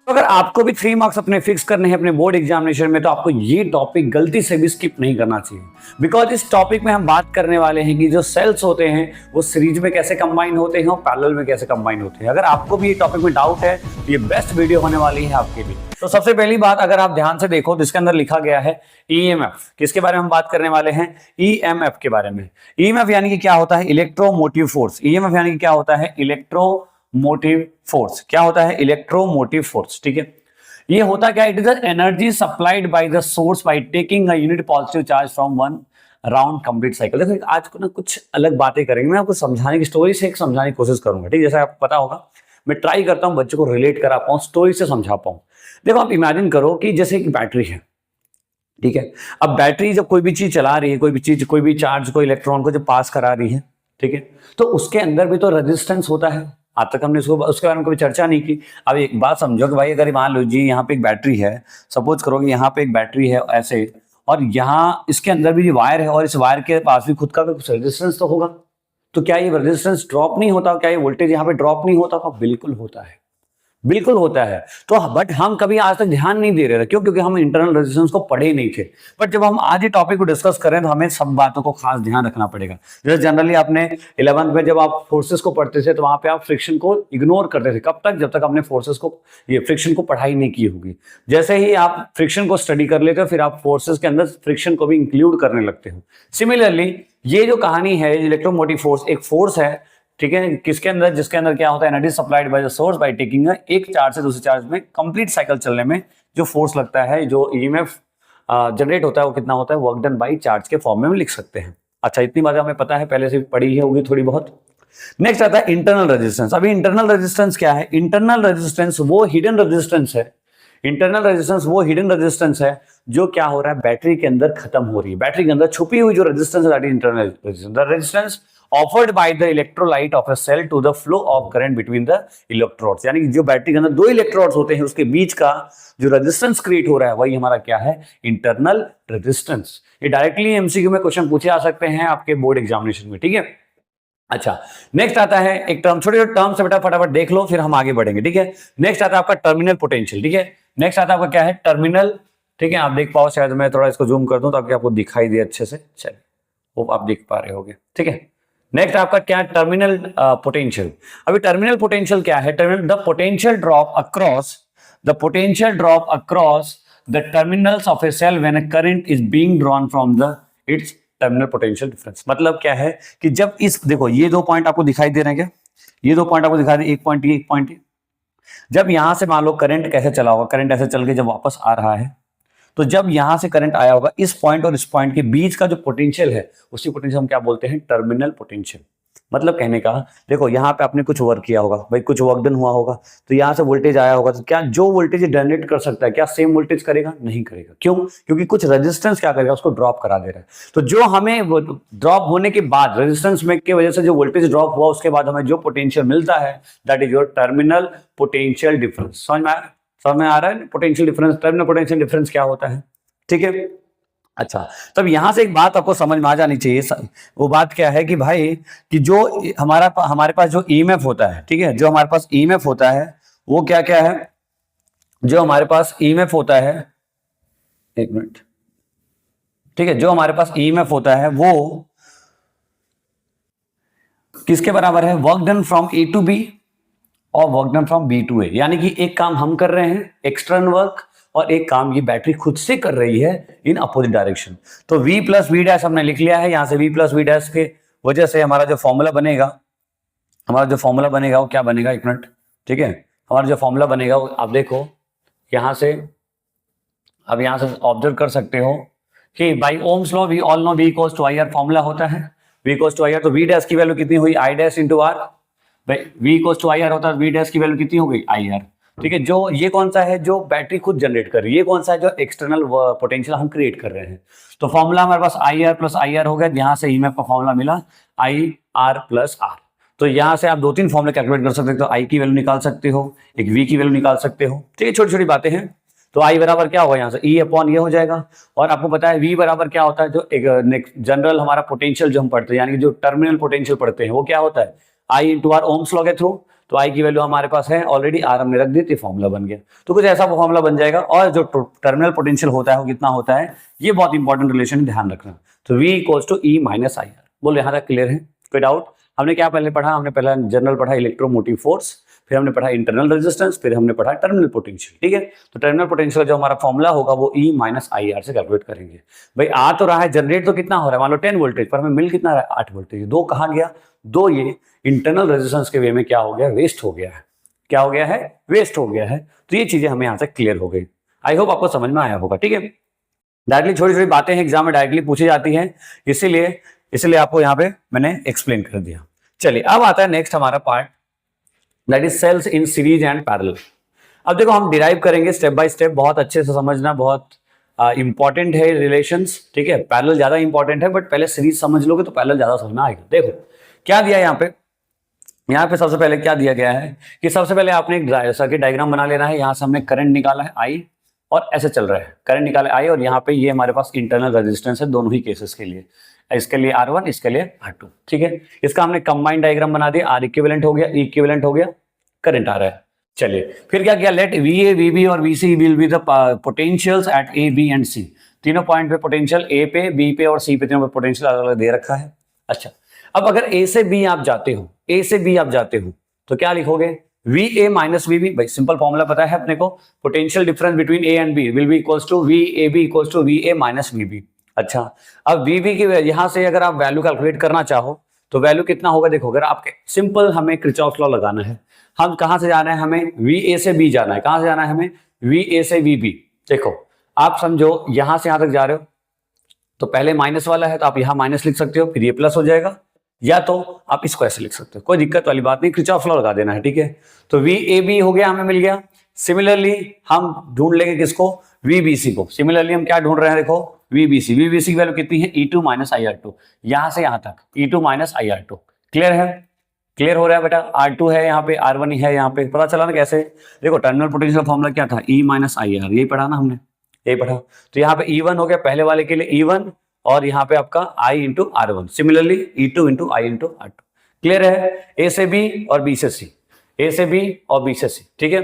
तो अगर आपको भी 3 मार्क्स अपने फिक्स करने हैं अपने बोर्ड एग्जामिनेशन में, तो आपको ये टॉपिक गलती से भी स्किप नहीं करना चाहिए। बिकॉज इस टॉपिक में हम बात करने वाले हैं कि जो सेल्स होते हैं वो सीरीज में कैसे कंबाइन होते हैं और पैरेलल में कैसे कंबाइन होते हैं। अगर आपको भी ये टॉपिक में डाउट है तो ये बेस्ट वीडियो होने वाली है आपके लिए। तो सबसे पहली बात, अगर आप ध्यान से देखो तो इसके अंदर लिखा गया है ईएमएफ। किसके बारे में हम बात करने वाले हैं? ईएमएफ के बारे में। ईएमएफ यानी कि क्या होता है? Electromotive force. ईएमएफ यानी कि क्या होता है? Electromotive force. क्या होता है? Electromotive force. ठीक है, ये होता क्या है? It is the energy supplied by the source by taking a unit positive charge from one round complete cycle. देखो आज को ना कुछ अलग बातें करेंगे, मैं आपको समझाने की स्टोरी से एक समझाने की कोशिश करूंगा। ठीक है, जैसा आपको पता होगा मैं ट्राई करता हूं बच्चों को रिलेट करा पाऊं, स्टोरी से समझा पाऊं। देखो आप इमेजिन करो कि जैसे एक बैटरी है, ठीक है। अब बैटरी जब कोई भी चीज चला रही है, कोई भी चीज, कोई भी चार्ज को, इलेक्ट्रॉन को जब पास करा रही है, ठीक है, तो उसके अंदर भी तो रेजिस्टेंस होता है। आज तक हमने उसके बारे में कभी चर्चा नहीं की। अब एक बात समझो कि भाई अगर मान लो जी यहाँ पे एक बैटरी है, सपोज करो कि यहाँ पे एक बैटरी है ऐसे, और यहाँ इसके अंदर भी वायर है और इस वायर के पास भी खुद का कुछ रेजिस्टेंस तो होगा। तो क्या ये रेजिस्टेंस ड्रॉप नहीं होता? क्या ये वोल्टेज यहाँ पे ड्रॉप नहीं होता? बिल्कुल होता है, बिल्कुल होता है। तो बट हम कभी आज तक ध्यान नहीं दे रहे थे। क्यों? क्योंकि हम इंटरनल रेजिस्टेंस को पढ़े ही नहीं थे। बट जब हम आज ये टॉपिक को डिस्कस कर रहे हैं तो हमें सब बातों को खास ध्यान रखना पड़ेगा। जैसे जनरली आपने 11th में जब आप फोर्सेस को पढ़ते थे तो वहां पे आप फ्रिक्शन को इग्नोर करते थे। कब तक? जब तक आपने फोर्सेस को, ये फ्रिक्शन को पढ़ाई नहीं की होगी। जैसे ही आप फ्रिक्शन को स्टडी कर लेते हो फिर आप फोर्सेस के अंदर फ्रिक्शन को भी इंक्लूड करने लगते हो। सिमिलरली ये जो कहानी है, इलेक्ट्रोमोटिव फोर्स एक फोर्स है, ठीक है, किसके अंदर? जिसके अंदर क्या होता है? Energy supplied by the source by taking एक चार्ज से दूसरे चार्ज में कंप्लीट साइकिल चलने में जो फोर्स लगता है, जो ईएमएफ जनरेट होता है, वो कितना होता है? वर्क डन बाय चार्ज के फॉर्म में हम लिख सकते हैं। अच्छा, इतनी बातें हमें पता है, पहले से भी पढ़ी है होगी थोड़ी बहुत। नेक्स्ट आता है इंटरनल रेजिस्टेंस। अभी इंटरनल रेजिस्टेंस क्या है? इंटरनल रेजिस्टेंस वो हिडन रेजिस्टेंस है। इंटरनल रेजिस्टेंस वो हिडन रेजिस्टेंस है जो क्या हो रहा है? बैटरी के अंदर खत्म हो रही है। बैटरी के अंदर छुपी हुई जो रेजिस्टेंस है, that is internal resistance. The resistance offered by the electrolyte of a cell to the flow of current between the electrodes। यानी कि जो बैटरी के अंदर दो इलेक्ट्रोड्स होते हैं उसके बीच का जो रेजिस्टेंस क्रिएट हो रहा है वही हमारा क्या है? Internal resistance. ये डायरेक्टली एमसीक्यू में क्वेश्चन पूछे आ सकते हैं आपके बोर्ड एग्जामिनेशन में। ठीक है, अच्छा नेक्स्ट आता है एक टर्म, छोटे छोटे टर्म से बेटा फटाफट देख लो फिर हम आगे बढ़ेंगे। ठीक है, नेक्स्ट आता है आपका टर्मिनल पोटेंशियल। ठीक है, नेक्स्ट आता है आपका क्या है? टर्मिनल। ठीक है, आप देख पाओ, शायद मैं थोड़ा इसको जूम कर दूं ताकि आपको दिखाई दे अच्छे से। चलिए, वो आप देख पा रहे होगे। ठीक है, नेक्स्ट आपका क्या? Terminal potential. अभी टर्मिनल पोटेंशियल क्या है? Terminal the potential drop across the terminals of a cell when a current is being drawn from the its terminal potential difference. मतलब क्या है कि जब इस, देखो ये दो पॉइंट आपको दिखाई दे रहे हैं क्या? ये दो पॉइंट आपको दिखाई दे, एक पॉइंट ये, एक पॉइंट ये। जब यहां से मान लो करंट कैसे चला होगा, करंट ऐसे चल के जब वापस आ रहा है, तो जब यहां से करंट आया होगा, इस पॉइंट और इस पॉइंट के बीच का जो पोटेंशियल है उसी पोटेंशियल हम क्या बोलते हैं? Terminal potential. मतलब कहने का, देखो यहां पे आपने कुछ वर्क किया होगा, भाई कुछ वर्क डन हुआ होगा, तो यहां से वोल्टेज आया होगा, तो क्या जो वोल्टेज जनरेट कर सकता है क्या सेम वोल्टेज करेगा? नहीं करेगा। क्यों? क्योंकि कुछ रेजिस्टेंस क्या करेगा? उसको ड्रॉप करा दे रहा है। तो जो हमें ड्रॉप होने के बाद, रेजिस्टेंस में की वजह से जो वोल्टेज ड्रॉप हुआ उसके बाद हमें जो पोटेंशियल मिलता है, that is your terminal potential difference. समझ में आ रहा है? Potential difference, terminal potential difference क्या होता है? ठीक है, अच्छा तब यहां से एक बात आपको समझ में आ जानी चाहिए। वो बात क्या है कि भाई कि जो हमारे पास जो ईएमएफ होता है, ठीक है, जो हमारे पास ईएमएफ होता है वो क्या क्या है? जो हमारे पास ईएमएफ होता है, एक मिनट, ठीक है, जो हमारे पास ईएमएफ होता है वो किसके बराबर है? Work done from A to B और work done from B to A. यानी कि एक काम हम कर रहे हैं एक्सटर्नल वर्क, और एक काम ये बैटरी खुद से कर रही है इन अपोजिट डायरेक्शन। तो V प्लस वी डैश हमने लिख लिया है। यहां से V प्लस वी डैश के वजह से हमारा जो फॉर्मूला बनेगा, वो क्या बनेगा? एक मिनट, ठीक है, हमारा जो फॉर्मूला बनेगा वो आप देखो यहां से, अब यहां से ऑब्जर्व कर सकते हो कि by Ohm's law we all know V equals to IR formula होता है। V इक्वल्स टू IR, तो V डैश की वैल्यू कितनी हुई? I dash into R। भाई V इक्वल्स टू IR होता है, V डैश की वैल्यू कितनी हो गई? IR। ठीक है, जो ये कौन सा है? जो बैटरी खुद जनरेट कर रही है। ये कौन सा है? जो एक्सटर्नल पोटेंशियल हम क्रिएट कर रहे हैं। तो फॉर्मूला हमारे पास IR प्लस IR हो गया। यहां से ईएमएफ का फॉर्मूला मिला IR प्लस R। तो यहां से आप दो तीन फॉर्मूले कैलकुलेट कर सकते हो। तो I की वैल्यू निकाल सकते हो, एक V की वैल्यू निकाल सकते हो। ठीक है, छोटी छोटी बातें हैं। तो I बराबर क्या होगा? यहाँ से E अपॉन ये हो जाएगा। और आपको पता है V बराबर क्या होता है? जो एक जनरल हमारा पोटेंशियल जो हम पढ़ते हैं, यानी कि जो टर्मिनल पोटेंशियल पढ़ते हैं, वो क्या होता है? I into R Ohm's law के थ्रू। तो आई की वैल्यू हमारे पास है ऑलरेडी, आर हमने रख दी तो फॉर्मूला बन गया। तो कुछ ऐसा फॉर्मूला बन जाएगा। और जो टर्मिनल पोटेंशियल होता है वो कितना होता है, ये बहुत इंपॉर्टेंट रिलेशन ध्यान रखना। तो V equals to E minus I R. बोलो यहाँ तक क्लियर है, कोई डाउट? हमने क्या पहले पढ़ा, हमने पहला जनरल पढ़ा इलेक्ट्रोमोटिव फोर्स, फिर हमने पढ़ा इंटरनल रेजिस्टेंस, फिर हमने पढ़ा टर्मिनल पोटेंशियल। ठीक है, तो टर्मिनल पोटेंशियल का जो हमारा फॉर्मूला होगा वो E माइनस आई आर से कैलकुलेट करेंगे। भाई आ तो रहा है, जनरेट तो कितना हो रहा है, मान लो 10 वोल्टेज पर हमें मिल कितना रहा है, 8 वोल्टेज। दो कहाँ गया, दो ये इंटरनल रेजिस्टेंस के वे में क्या हो गया, वेस्ट हो गया है। क्या हो गया है, वेस्ट हो गया है। तो ये चीजें हमें यहाँ से क्लियर हो गई। आई होप आपको समझ में आया होगा। ठीक है, डायरेक्टली छोटी छोटी बातें हैं एग्जाम में डायरेक्टली पूछी जाती हैं, इसीलिए आपको यहाँ पे मैंने एक्सप्लेन कर दिया। चलिए अब आता है नेक्स्ट हमारा part, that is cells in series and parallel. अब देखो हम डिराइव करेंगे स्टेप बाय स्टेप, बहुत अच्छे से समझना, बहुत इंपॉर्टेंट है रिलेशंस। ठीक है, पैरेलल ज्यादा इंपॉर्टेंट है, बट पहले सीरीज समझ लोगे तो पैरेलल ज्यादा समझ में आएगा। देखो क्या दिया है यहाँ पे सबसे पहले क्या दिया गया है कि सबसे पहले आपने एक सर्किट डायग्राम बना लेना है। यहाँ से हमने करंट निकाला है आई, और ऐसे चल रहा है, करंट निकाला आई, और यहाँ पे ये हमारे पास इंटरनल रेजिस्टेंस है दोनों ही केसेस के लिए, इसके लिए R1, इसके लिए R2। ठीक है, इसका हमने कंबाइंड डायग्राम बना दिया, R इक्विवेलेंट हो गया, E इक्विवेलेंट हो गया, करंट आ रहा है। चलिए फिर क्या किया, लेट VA, VB और VC will be the potentials at A, B and C। तीनों पॉइंट पे पोटेंशियल A पे, B पे और C पे तीनों पे पोटेंशियल अलग अलग दे रखा है। अच्छा, अब अगर A से B आप जाते हो, A से B आप जाते हो तो क्या लिखोगे, VA माइनस VB। भाई सिंपल फॉर्मूला पता है अपने को, potential difference between A and B will be equals to VAB equals to VA minus VB। अच्छा, अब VB की यहां से अगर आप वैल्यू कैलकुलेट करना चाहो तो वैल्यू कितना होगा, देखो अगर आपके सिंपल हमें किरचॉफ लॉ लगाना है, हम कहां से जाना है, हमें VA से B जाना है। कहां से जाना है हमें, VA से VB। देखो आप समझो यहां से यहां तक जा रहे हो तो पहले माइनस वाला है तो आप यहां माइनस लिख सकते हो, फिर ये प्लस हो जाएगा, या तो आप इसको ऐसे लिख सकते हो, कोई दिक्कत वाली बात नहीं, किरचॉफ लॉ लगा देना है। ठीक है, तो VAB हो गया, हमें मिल गया। सिमिलरली हम ढूंढ लेंगे किसको, VBC को। सिमिलरली हम क्या ढूंढ रहे हैं, देखो VBC की वैल्यू कितनी है, E2 माइनस IR2, यहां से यहां तक E2 माइनस IR2। क्लियर है, क्लियर हो रहा है बेटा। R2 है यहाँ पे, R1 है यहाँ पे, पता चला ना कैसे। देखो टर्मिनल पोटेंशियल फॉर्मूला क्या था, E माइनस IR, यही पढ़ा ना हमने, यही पढ़ा। तो यहाँ पे E1 हो गया पहले वाले के लिए E1, और यहाँ पे आपका I into R1, similarly E2 into I into R2। Clear है, A से B और B से C, A से B और B से C। ठीक है,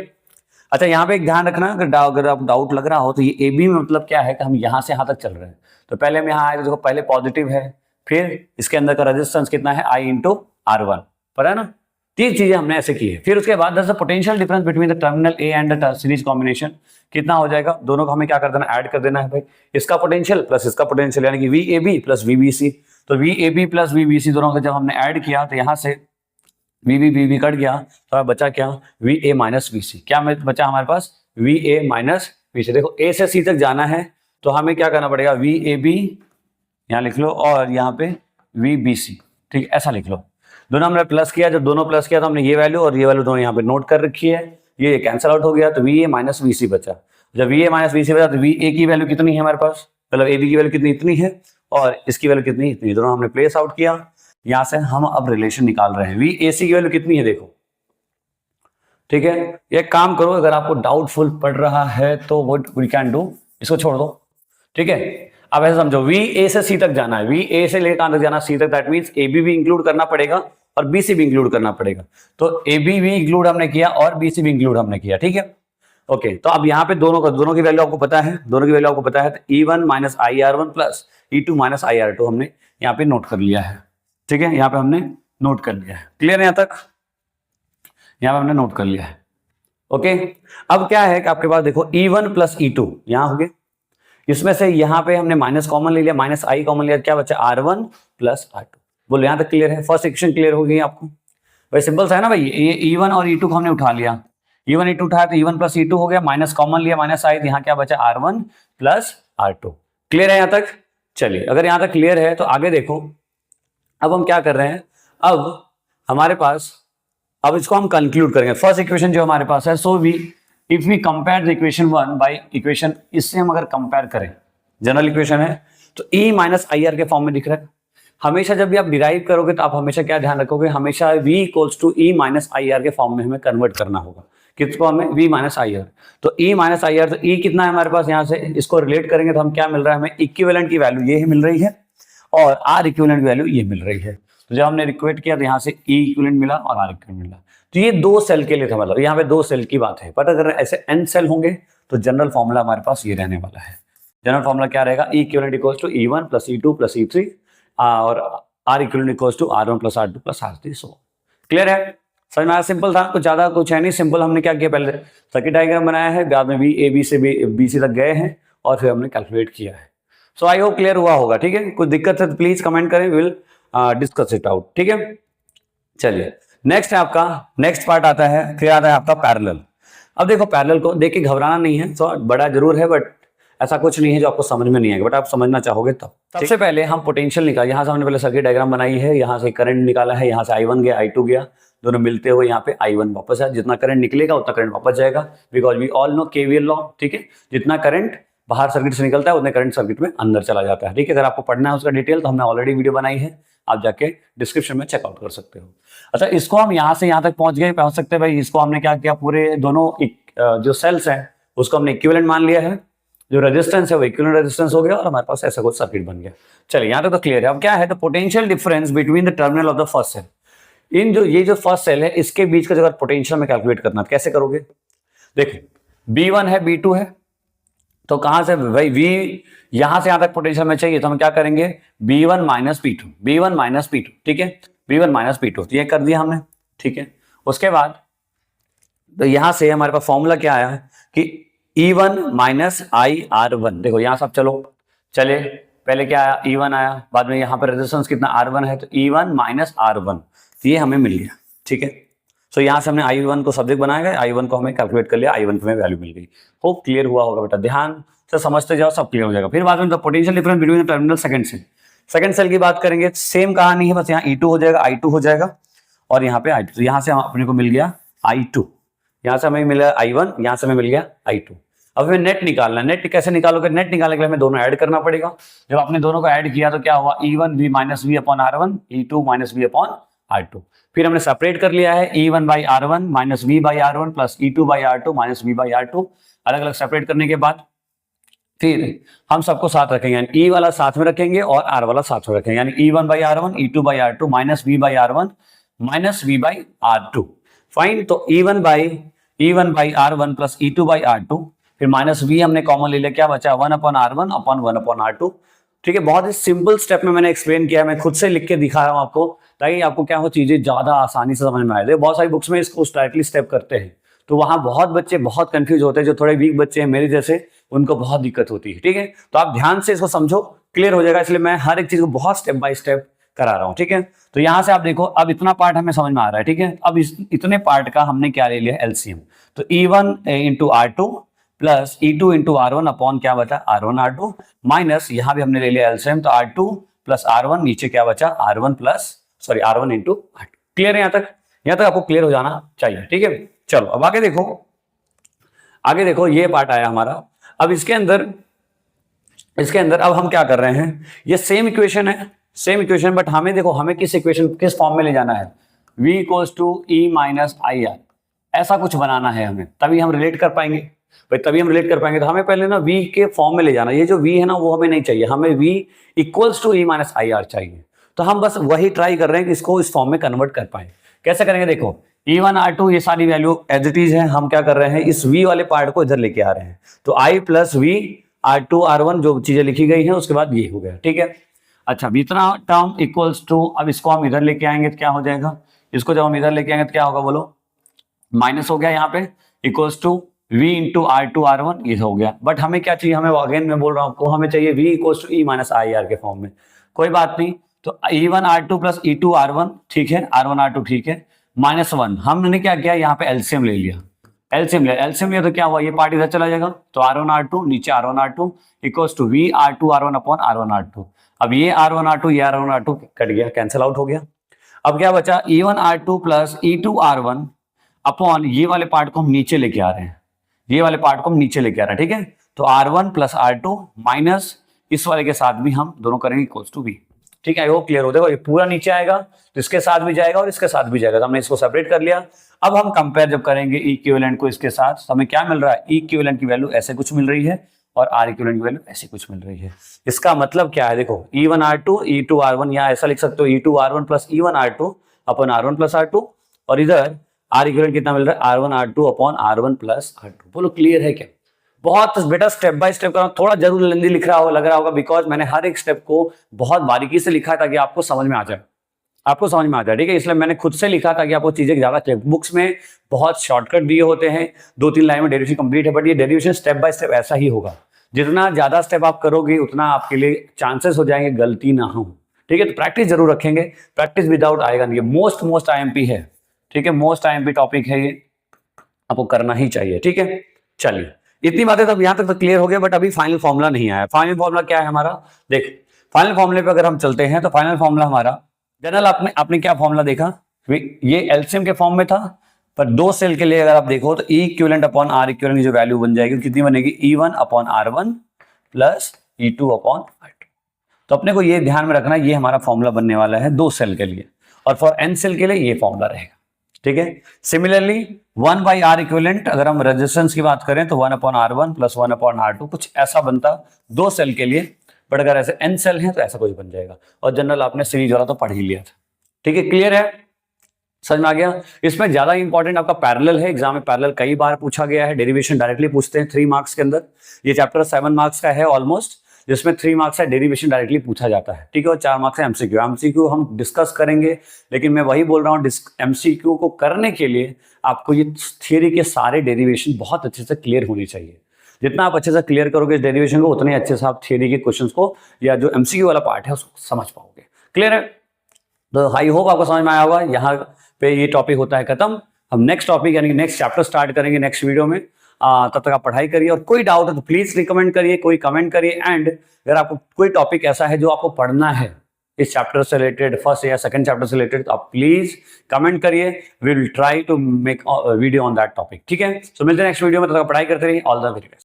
अच्छा यहाँ पे एक ध्यान रखना, अगर आप डाउट लग रहा हो तो ये AB में मतलब क्या है कि हम यहाँ से यहाँ तक चल रहे हैं। तो पहले हम यहाँ आए तो देखो पहले पॉजिटिव है, फिर इसके अंदर का रेजिस्टेंस कितना है, I इंटू R1, पता है ना। तीन चीजें हमने ऐसे की है। फिर उसके बाद the potential difference between the terminal A and the series combination कितना हो जाएगा, दोनों को हमें क्या कर देना, ऐड कर देना है भाई, इसका पोटेंशियल प्लस इसका पोटेंशियल, यानी कि VAB प्लस VBC। तो VAB प्लस VBC दोनों को जब हमने ऐड किया तो यहाँ से VB कट गया, तो बचा क्या, VA माइनस VC। क्या बचा हमारे पास, VA माइनस VC। देखो A से C तक जाना है तो हमें क्या करना पड़ेगा, VAB यहाँ लिख लो और यहाँ पे VBC। ठीक, ऐसा लिख लो। दोनों हमने प्लस किया, जब दोनों प्लस किया तो हमने ये वैल्यू और ये वैल्यू दोनों यहाँ पे नोट कर रखी है, ये कैंसिल आउट हो गया तो VA माइनस VC बचा। जब VA माइनस VC बचा तो VA की वैल्यू कितनी है हमारे पास, मतलब AB की वैल्यू कितनी, इतनी है, और इसकी वैल्यू कितनी, इतनी। दोनों हमने प्लेस आउट किया, यहां से हम अब रिलेशन निकाल रहे हैं। VAC की वैल्यू कितनी है देखो। ठीक है, एक काम करो, अगर आपको डाउटफुल पड़ रहा है तो व्हाट वी कैन डू, इसको छोड़ दो। ठीक है, अब ऐसे समझो VA से C तक जाना है, VA से लेकर कहां तक जाना, C तक, दैट मींस AB भी इंक्लूड करना पड़ेगा और BC भी इंक्लूड करना पड़ेगा। तो AB भी इंक्लूड हमने किया और BC भी इंक्लूड हमने किया। ठीक है, ओके। तो अब यहाँ पे दोनों की वैल्यू आपको पता है, दोनों की वैल्यू आपको पता है, तो E1 minus IR1 plus E2 minus IR2 हमने यहाँ पे नोट कर लिया है। ठीक है, यहाँ पे हमने नोट कर लिया है। क्लियर है, यहाँ तक, यहाँ पे हमने नोट कर लिया है। ओके, अब क्या है कि आपके पास देखो E1 प्लस E2 यहाँ हो गए, इसमें से यहाँ पे हमने माइनस कॉमन ले लिया, माइनस I कॉमन लिया, क्या बचा, R1 प्लस R2। बोलो यहाँ तक क्लियर है, फर्स्ट इक्वेशन क्लियर हो गई आपको। भाई सिंपल सा है ना भाई, ये E1 और E2 को हमने उठा लिया, E1 E2 उठाया तो E1 प्लस E2 हो गया, माइनस कॉमन लिया, माइनस I, यहाँ क्या बचा, R1 प्लस R2। क्लियर है यहाँ तक। चलिए, अगर यहाँ तक क्लियर है तो आगे देखो, अब हम क्या कर रहे हैं, अब हमारे पास, अब इसको हम कंक्लूड करेंगे। फर्स्ट इक्वेशन जो हमारे पास है, so we if we compare the equation 1 by equation, इससे हम अगर कंपेयर करें, जनरल इक्वेशन है तो E माइनस IR के फॉर्म में दिख रहा है। हमेशा जब भी आप डिराइव करोगे तो आप हमेशा क्या ध्यान रखोगे, हमेशा V equals to E minus IR के फॉर्म में हमें कन्वर्ट करना होगा। किसको, हमें V माइनस IR। तो E माइनस IR, तो E कितना है हमारे पास, यहाँ से इसको रिलेट करेंगे तो हम क्या मिल रहा है, हमें इक्विवेलेंट की वैल्यू ये मिल रही है और R इक्विवेलेंट की वैल्यू ये मिल रही है। तो जब हमने इक्वेट किया तो यहाँ से E इक्विवेलेंट मिला और R इक्विवेलेंट मिला। तो ये 2 सेल के लिए था, मतलब यहाँ पे 2 सेल की बात है, बट अगर ऐसे n सेल होंगे तो जनरल फॉर्मूला हमारे पास ये रहने वाला है। जनरल फॉर्मूला क्या रहेगा, E equivalent equals to E1 plus E2 plus E3 और R equivalent equals to R1 plus R2 plus R3। So clear है, समझ में आया? सिंपल था, कुछ ज्यादा कुछ है नहीं, सिंपल। हमने क्या किया, पहले सर्किट डायग्राम बनाया है, बाद में भी A B से B C तक गए हैं और फिर हमने कैलकुलेट किया है। सो आई होप क्लियर हुआ होगा, ठीक है? कुछ दिक्कत है तो प्लीज कमेंट करें, विल डिस्कस इट आउट, ठीक है? चलिए नेक्स्ट है आपका, नेक्स्ट पार्ट आता है, फिर आता है आपका पैरेलल। अब देखो पैरेलल को देख के घबराना नहीं है, तो बड़ा जरूर है बट ऐसा कुछ नहीं है जो आपको समझ में नहीं आएगा, बट आप समझना चाहोगे तब। सबसे पहले हम पोटेंशियल निकाल, यहाँ से हमने पहले सर्किट डायग्राम बनाई है, यहाँ से करंट निकाला है, यहाँ से I1 गया I2 गया, दोनों मिलते हुए यहाँ पे I1 वापस है। जितना करंट निकलेगा उतना करंट वापस जाएगा, because we all know KVL law, ठीक है? जितना करंट बाहर सर्किट से निकलता है उतने करंट सर्किट में अंदर चला जाता है, ठीक है? अगर आपको पढ़ना है उसका डिटेल तो हमने ऑलरेडी वीडियो बनाई है, आप जाके डिस्क्रिप्शन में चेकआउट कर सकते हो। अच्छा, इसको हम यहाँ से यहाँ तक पहुंच सकते हैं भाई। इसको हमने क्या किया, पूरे दोनों जो सेल्स हैं उसको हमने इक्विवेलेंट मान लिया है, जो रेजिस्टेंस है वो इक्विवेलेंट रेजिस्टेंस हो गया और हमारे पास ऐसा कुछ सर्किट बन गया। चलिए यहाँ तक तो क्लियर है। अब क्या है, the potential difference between the terminal of the first cell. इन जो ये जो फर्स्ट सेल है इसके बीच का अगर पोटेंशियल में कैलकुलेट करना, कैसे करोगे? देखो B1 है B2 है, तो कहां से भाई V यहां से यहां तक पोटेंशियल में चाहिए, तो हम क्या करेंगे, B1 minus P2, B1 minus P2, ठीक है? B1 माइनस P2, तो ये कर दिया हमने, ठीक है? उसके बाद तो यहां से हमारे पास फॉर्मूला क्या आया है कि E1 माइनस IR1। देखो यहां सब चले पहले क्या आया, E1 आया, बाद में यहाँ पर रेजिस्टेंस कितना R1 है, तो E1 माइनस R1, ये हमें मिल गया, ठीक है? सो यहाँ से हमने I1 को सब्जेक्ट बनाया गया, I1 को हमें कैलकुलेट कर लिया, I1 में वैल्यू मिल गई। होप क्लियर हुआ होगा बेटा, ध्यान से समझते जाओ, सब क्लियर हो जाएगा। फिर बाद में potential difference between the terminal second cell की बात करेंगे, सेम कहानी है, बस यहाँ E2 हो जाएगा, I2 हो जाएगा और यहाँ पे I2। तो यहाँ से अपने को मिल गया I2, यहाँ से हमें मिला I1, यहाँ से हमें मिल गया I2। अब हमें नेट निकालना है। नेट कैसे निकालोगे? नेट निकालने के लिए हमें दोनों ऐड करना पड़ेगा। जब आपने दोनों को ऐड किया तो क्या हुआ, E1 V minus V upon R1, E2 minus V upon R2। फिर हमने सेपरेट कर लिया है, E1 by R1 minus V by R1 plus E2 by R2 minus V by R2। अलग अलग सेपरेट करने के बाद फिर हम सबको साथ रखेंगे, यानी E वाला साथ में रखेंगे और R वाला साथ में रखेंगे, यानी E1 by R1, E2 by R2 minus V by R1 minus V by R2। Fine, तो E1 by R1 plus E2 by R2, फिर माइनस V हमने कॉमन ले लिया, क्या बचा, 1 upon R1 upon 1 upon R2, ठीक है? बहुत ही सिंपल स्टेप में मैंने एक्सप्लेन किया है, मैं खुद से लिख के दिखा रहा हूं आपको, ताकि आपको क्या हो, चीजें ज्यादा आसानी से समझ में आए। बहुत सारी बुक्स में इसको डायरेक्टली स्टेप करते हैं, तो वहां बहुत बच्चे बहुत कंफ्यूज होते हैं, जो थोड़े वीक बच्चे हैं मेरे जैसे, उनको बहुत दिक्कत होती है, ठीक है? तो आप ध्यान से इसको समझो, क्लियर हो जाएगा। इसलिए मैं हर एक चीज को बहुत स्टेप बाय स्टेप करा रहा हूं, ठीक है? तो यहां से आप देखो, अब इतना पार्ट हमें समझ में आ रहा है, ठीक है? अब इतने पार्ट का हमने क्या ले लिया, एलसीएम। तो E1 into R2 plus E2 into R1 upon क्या बचा, R1 R2 माइनस यहाँ भी हमने ले लिया एलसीएम, तो R2 प्लस R1, नीचे क्या बचा, R1 इंटू R2। क्लियर है? यहाँ तक आपको क्लियर हो जाना चाहिए, ठीक है? चलो अब आगे देखो ये पार्ट आया हमारा। अब इसके अंदर अब हम क्या कर रहे हैं, ये सेम इक्वेशन है, बट हमें देखो, हमें किस फॉर्म में ले जाना है, V equals to E minus IR, ऐसा कुछ बनाना है हमें, तभी हम रिलेट कर पाएंगे तो हमें पहले ना V के फॉर्म में ले जाना। ये जो V है ना वो हमें नहीं चाहिए, हमें V equals to E minus IR चाहिए। तो हम बस वही ट्राई कर रहे हैं कि इसको इस फॉर्म में कन्वर्ट कर पाए। कैसे करेंगे, देखो E1 R2 ये सारी वैल्यू एज इट इज है, हम क्या कर रहे हैं, इस V वाले पार्ट को इधर लेके आ रहे हैं, तो I plus V R2 R1 जो चीजें लिखी गई हैं उसके बाद ये हो गया, ठीक है? अच्छा, इतना टर्म इक्वल्स टू, अब इसको हम इधर लेके आएंगे तो क्या हो जाएगा, इसको जब हम इधर लेके आएंगे तो क्या होगा, बोलो, माइनस हो गया यहाँ पे, equals to V into R2 R1, ये हो गया। बट हमें क्या चाहिए, हमें अगेन मैं बोल रहा हूँ आपको, हमें चाहिए V equals to E minus IR के फॉर्म में। कोई बात नहीं, तो E1 R2 plus E2 R1, ठीक है, R1 R2, ठीक है, -1 हमने क्या किया, यहाँ पे एलसीएम ले लिया, तो क्या हुआ, ये पार्ट इधर चला जाएगा, तो R1 R2 नीचे R1 R2 equals to V R2 R1 upon R1 R2। अब ये R1 R2 ये R1 R2 कट गया, कैंसिल आउट हो गया। अब क्या बचा, E1 R2 plus E2 R1 upon ये वाले पार्ट को हम नीचे लेके आ रहे हैं, ठीक है? तो R1 प्लस R2 माइनस इस वाले के साथ भी हम दोनों करेंगे इक्वल्स टू V, ठीक है? आई होप क्लियर हो। देखो ये पूरा नीचे आएगा तो इसके साथ भी जाएगा और इसके साथ भी जाएगा, तो हमने इसको सेपरेट कर लिया। अब हम कंपेयर जब करेंगे E इक्विवेलेंट को इसके साथ, तो हमें क्या मिल रहा है, E इक्विवेलेंट की वैल्यू ऐसे कुछ मिल रही है और R इक्विवेलेंट की वैल्यू ऐसे कुछ मिल रही है। इसका मतलब क्या है, देखो E1 R2 E2 R1, यहाँ ऐसा लिख सकते हो E2 R1 plus E1 R2 अपन R1 प्लस R2, और इधर आर इक्वलेंट कितना मिल रहा है, R1 R2 upon R1 plus R2। बोलो क्लियर है क्या? बहुत बेटा स्टेप बाय स्टेप कर, थोड़ा जरूर लेंदी लिख रहा हो, लग रहा होगा, बिकॉज मैंने हर एक स्टेप को बहुत बारीकी से लिखा है ताकि आपको समझ में आ जाए, आपको समझ में आ जाए, ठीक है। इसलिए मैंने खुद से लिखा ताकि आपको चीजें ज्यादा चेक बुक्स में बहुत शॉर्टकट दिए होते हैं, 2-3 लाइन में डेरिवेशन कंप्लीट है, बट ये डेरिवेशन स्टेप बाय स्टेप ऐसा ही होगा। जितना ज्यादा स्टेप आप करोगे उतना आपके लिए चांसेस हो जाएंगे गलती ना हो, ठीक है। तो प्रैक्टिस जरूर रखेंगे, प्रैक्टिस विदाउट आएगा नहीं। मोस्ट IMP है, ठीक है, मोस्ट IMP टॉपिक है ये, आपको करना ही चाहिए, ठीक है। चलिए इतनी बातें तब यहां तक तो क्लियर हो गया, बट अभी फाइनल फॉर्मूला नहीं आया। फाइनल फॉर्मूला क्या है हमारा, देख फाइनल फॉर्मूले पे अगर हम चलते हैं तो फाइनल फॉर्मूला हमारा जनरल, आपने क्या फॉर्मूला देखा, ये एलसीएम के फॉर्म में था, पर 2 सेल के लिए अगर आप देखो तो ई इक्विवेलेंट अपॉन आर इक्विवेलेंट की जो वैल्यू बन जाएगी कितनी बनेगी, E1 upon R1 plus E2 upon R2। तो अपने को ये ध्यान में रखना, ये हमारा फॉर्मूला बनने वाला है 2 सेल के लिए, और फॉर n सेल के लिए ये फॉर्मूला रहेगा, ठीक है। सिमिलरली 1 बाई आर इक्विवेलेंट, अगर हम रेजिस्टेंस की बात करें तो 1 upon R1 plus 1 upon R2, कुछ ऐसा बनता 2 सेल के लिए, बट अगर ऐसे n सेल हैं तो ऐसा कुछ बन जाएगा। और जनरल आपने सीरीज वाला तो पढ़ ही लिया था, ठीक है, क्लियर है, समझ में आ गया। इसमें ज्यादा इंपॉर्टेंट आपका पैरेलल है, एग्जाम में पैरेलल कई बार पूछा गया है, डेरिवेशन डायरेक्टली पूछते हैं 3 मार्क्स के अंदर। ये चैप्टर 7 मार्क्स का है ऑलमोस्ट, जिसमें 3 मार्क्स है डेरिवेशन डायरेक्टली पूछा जाता है, ठीक है, और 4 मार्क्स है एमसीक्यू। एमसीक्यू हम डिस्कस करेंगे, लेकिन मैं वही बोल रहा हूँ, एमसीक्यू को करने के लिए आपको ये थियरी के सारे डेरिवेशन बहुत अच्छे से क्लियर होनी चाहिए। जितना आप अच्छे से क्लियर करोगे इस डेरिवेशन को, उतने अच्छे से आप थियरी के क्वेश्चंस को या जो एमसीक्यू वाला पार्ट है उसको समझ पाओगे। क्लियर है? तो आई होप आपको समझ में आया होगा। यहाँ पे ये टॉपिक होता है खत्म। हम नेक्स्ट टॉपिक यानी नेक्स्ट चैप्टर स्टार्ट करेंगे नेक्स्ट वीडियो में। तब तक आप पढ़ाई करिए, और कोई डाउट है तो प्लीज रिकमेंड करिए, कोई कमेंट करिए। एंड अगर आपको कोई टॉपिक ऐसा है जो आपको पढ़ना है इस चैप्टर से रिलेटेड, फर्स्ट या सेकंड चैप्टर से रिलेटेड, तो आप प्लीज कमेंट करिए, we will try to make video on that topic, ठीक है। सो मिलते हैं नेक्स्ट वीडियो में, तब तक पढ़ाई करते रहिए। All the very best.